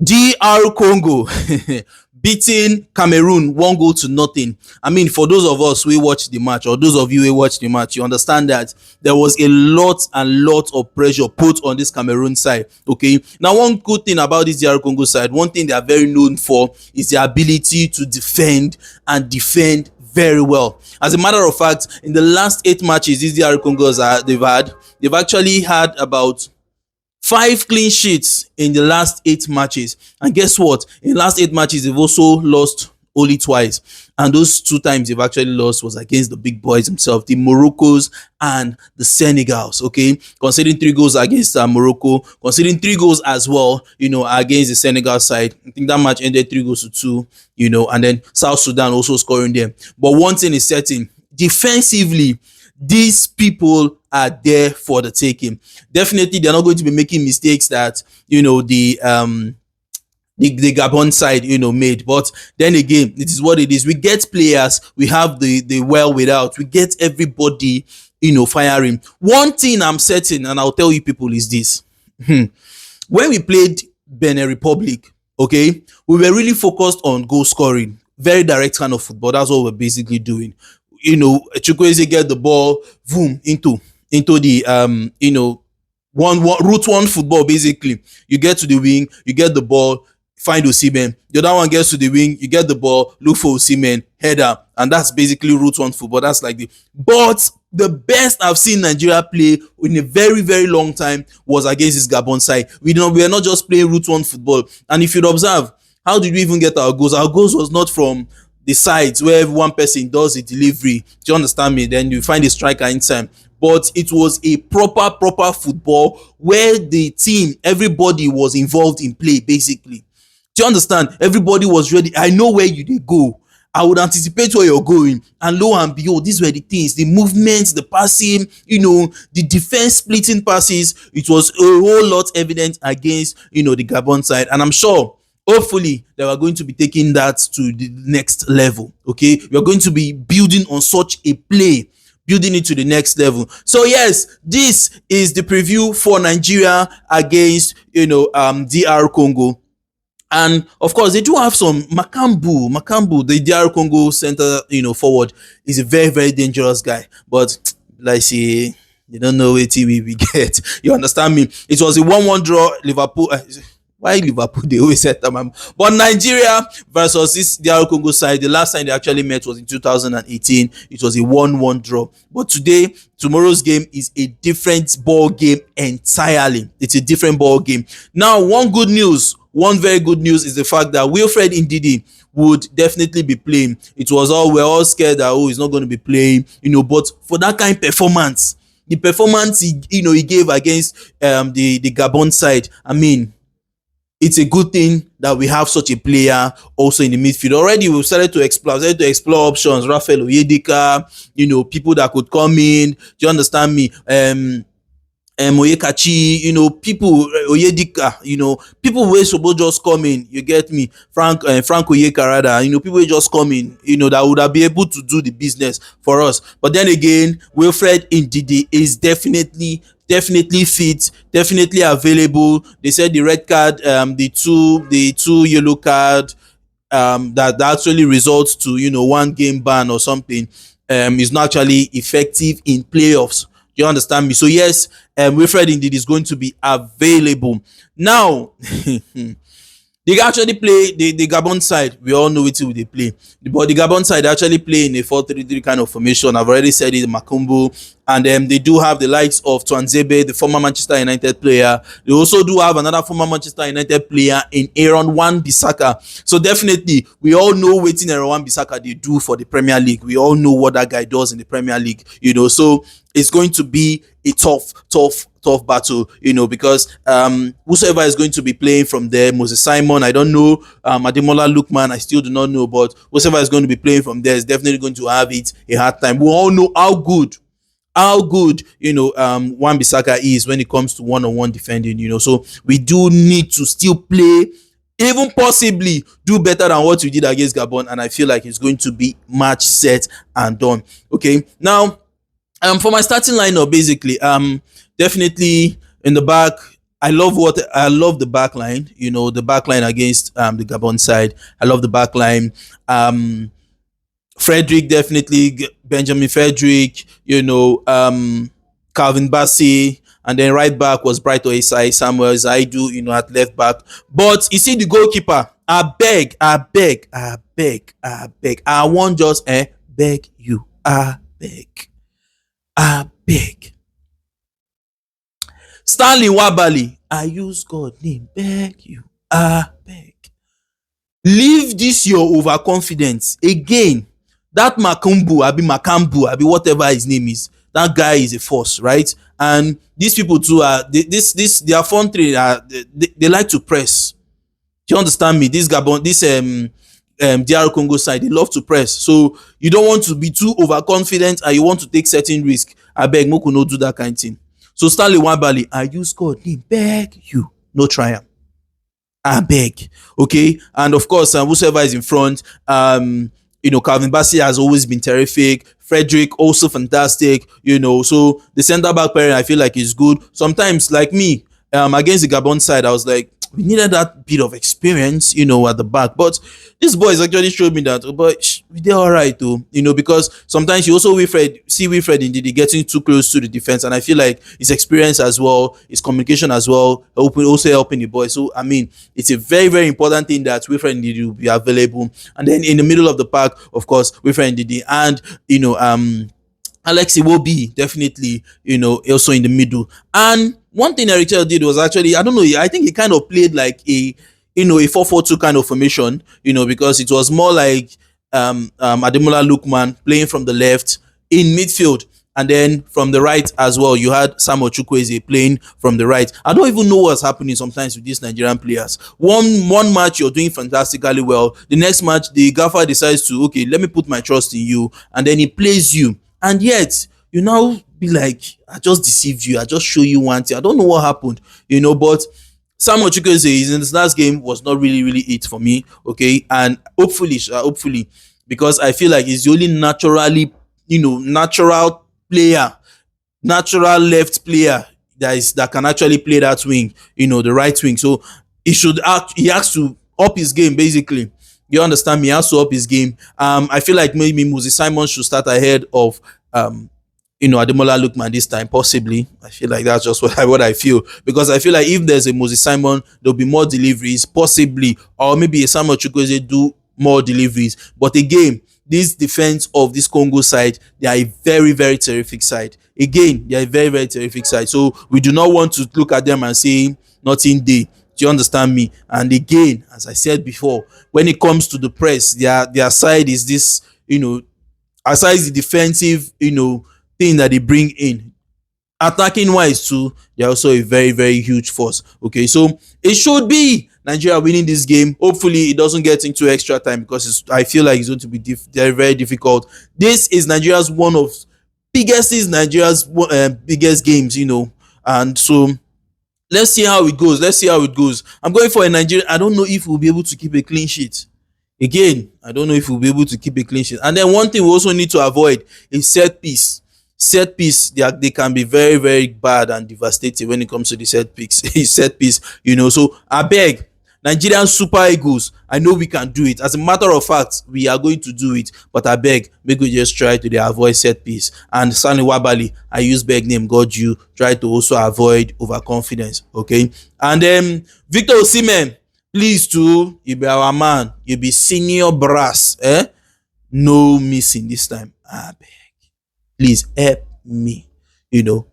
DR Congo beating Cameroon 1 goal to nothing. I mean, for those of us who watch the match, or those of you who watch the match, you understand that there was a lot of pressure put on this Cameroon side. Okay, now one good thing about this DR Congo side, one thing they are very known for is their ability to defend and defend very well. As a matter of fact, in the last 8 matches these DR Congos they've actually had about 5 clean sheets in the last 8 matches. And guess what? In the last 8 matches, they've also lost only twice. And those 2 times they've actually lost was against the big boys themselves, the Moroccos and the Senegals. Okay, considering 3 goals against Morocco, considering 3 goals as well, against the Senegal side. I think that match ended 3 goals to 2. And then South Sudan also scoring them. But one thing is certain: defensively, these people are there for the taking. Definitely, they're not going to be making mistakes that the Gabon side made. But then again, it is what it is. We get players, we have the well without, we get everybody firing. One thing I'm certain, and I'll tell you people, is this: when we played Benin Republic, okay, we were really focused on goal scoring, very direct kind of football. That's what we're basically doing. Chukwueze get the ball, boom, into the one route one football. Basically, you get to the wing, you get the ball, find Osimhen. The other one gets to the wing, you get the ball, look for Osimhen, header, and that's basically route one football. That's like but the best I've seen Nigeria play in a very long time was against this Gabon side. We are not just playing route one football. And if you'd observe, how did we even get our goals? Our goals was not from the sides where one person does the delivery. Do you understand me? Then you find a striker in time. But it was a proper football where the team, everybody was involved in play, basically. Do you understand? Everybody was ready. I know where you go. I would anticipate where you're going. And lo and behold, these were the things, the movements, the passing, the defense splitting passes. It was a whole lot evident against, the Gabon side. And I'm sure, hopefully, they are going to be taking that to the next level. Okay, we are going to be building on such a play, building it to the next level. So yes, this is the preview for Nigeria against DR Congo. And of course, they do have some Makambu, the DR Congo center, forward, is a very dangerous guy. But like say, you don't know what we get. You understand me? It was a 1-1 draw. Liverpool. Why Liverpool? They always set them. But Nigeria versus this DR Congo side, the last time they actually met was in 2018. It was a 1-1 draw. But tomorrow's game is a different ball game entirely. It's a different ball game. Now, one very good news is the fact that Wilfred Ndidi would definitely be playing. We're all scared that he's not going to be playing, but for that kind of performance, the performance he gave against the Gabon side, I mean, it's a good thing that we have such a player also in the midfield. Already we've started to explore options. Rafael Oyedika, people that could come in. Do you understand me? Oyekachi, people, Oyedika, people who supposed just come in, you get me, Frank Oyeka rather, people who just come in, that would have been able to do the business for us. But then again, Wilfred Ndidi is definitely fit, definitely available. They said the red card, the two yellow card, that actually results to 1 game ban or something, is not actually effective in playoffs. You understand me? So yes, Wilfred Ndidi is going to be available. Now, they actually play the Gabon side. We all know it will they play. But the Gabon side actually play in a 4-3-3 kind of formation. I've already said it, Makumbu. And they do have the likes of Twanzebe, the former Manchester United player. They also do have another former Manchester United player in Aaron Wan-Bissaka. So definitely, we all know what Aaron Wan-Bissaka they do for the Premier League. We all know what that guy does in the Premier League. So it's going to be a tough battle, because whosoever is going to be playing from there, Moses Simon, I don't know, Ademola Lookman, I still do not know, but whosoever is going to be playing from there is definitely going to have it a hard time. We all know how good Wan-Bissaka is when it comes to one-on-one defending, so we do need to still play, even possibly do better than what we did against Gabon, and I feel like it's going to be match set and done. Okay, now for my starting lineup, basically, definitely in the back, I love the back line. The back line against the Gabon side. I love the back line. Frederick, definitely Benjamin Frederick. Calvin Bassey, and then right back was Bright Oisai Samuel Zaidu. At left back. But you see the goalkeeper. I beg. I want just beg you. I beg. Stanley Nwabali, I use God name beg you. I beg. Leave this your overconfidence again. That Makambu, whatever his name is, that guy is a force, right? And these people too are their front three they like to press. Do you understand me? This Gabon, this DR Congo side, they love to press. So you don't want to be too overconfident and you want to take certain risk. I beg, Moku no do that kind of thing. So Stanley Nwabali, I use God name beg you, no triumph. I beg. Okay. And of course, whoever is in front, Calvin Bassey has always been terrific. Frederick also fantastic. So the center back pairing I feel like is good. Sometimes, like me, against the Gabon side, I was like, we needed that bit of experience, at the back. But this boys actually showed me that, but we did all right, though, because sometimes you also see Wilfred indeed getting too close to the defense, and I feel like his experience as well, his communication as well, also helping the boys. So I mean, it's a very, very important thing that Wilfred indeed will be available, and then in the middle of the park, of course, Wilfred indeed and Alex Iwobi, definitely, also in the middle. And one thing Eric Chell did was actually, I don't know, I think he kind of played like a 4-4-2 kind of formation, because it was more like Ademola Lookman playing from the left in midfield. And then from the right as well, you had Samuel Chukwueze playing from the right. I don't even know what's happening sometimes with these Nigerian players. One match you're doing fantastically well. The next match, the gaffer decides to, okay, let me put my trust in you. And then he plays you. And yet, you now be like, I just deceived you. I just show you one thing. I don't know what happened, but Samuel Chukwueze in this last game was not really, really it for me, okay? And hopefully, because I feel like he's the only natural player, natural left player that can actually play that wing, the right wing. So he has to up his game, basically. You understand me? He has to up his game. I feel like maybe Moses Simon should start ahead of Ademola Lookman this time, possibly. I feel like that's just what I feel, because I feel like if there's a Moses Simon, there'll be more deliveries, possibly, or maybe a Samuel Chukwueze do more deliveries. But again, this defense of this Congo side, they are a very, very terrific side. Again, they are a very, very terrific side. So we do not want to look at them and say nothing there. Do you understand me? And again, as I said before, when it comes to the press, their side is this, aside the defensive, thing that they bring in. Attacking wise too, they're also a very, very huge force. Okay, so it should be Nigeria winning this game. Hopefully, it doesn't get into extra time, because I feel like it's going to be very, very difficult. This is Nigeria's Nigeria's biggest games, and so let's see how it goes. I'm going for a Nigeria. I don't know if we'll be able to keep a clean sheet. Again, I don't know if we'll be able to keep a clean sheet. And then one thing we also need to avoid is set piece. Set piece, they can be very, very bad and devastating when it comes to the set piece. So I beg, Nigerian Super Eagles, I know we can do it. As a matter of fact, we are going to do it. But I beg, make we just try to avoid set piece. And Stanley Nwabali, I use beg name God you, try to also avoid overconfidence. Okay. And then Victor Osimhen, please too, you be our man. You be senior brass. No missing this time. I beg. Please help me.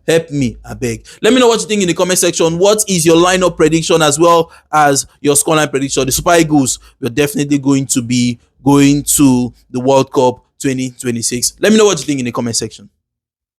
Help me, I beg. Let me know what you think in the comment section. What is your lineup prediction as well as your scoreline prediction? The Super Eagles, we're definitely going to be going to the World Cup 2026. Let me know what you think in the comment section.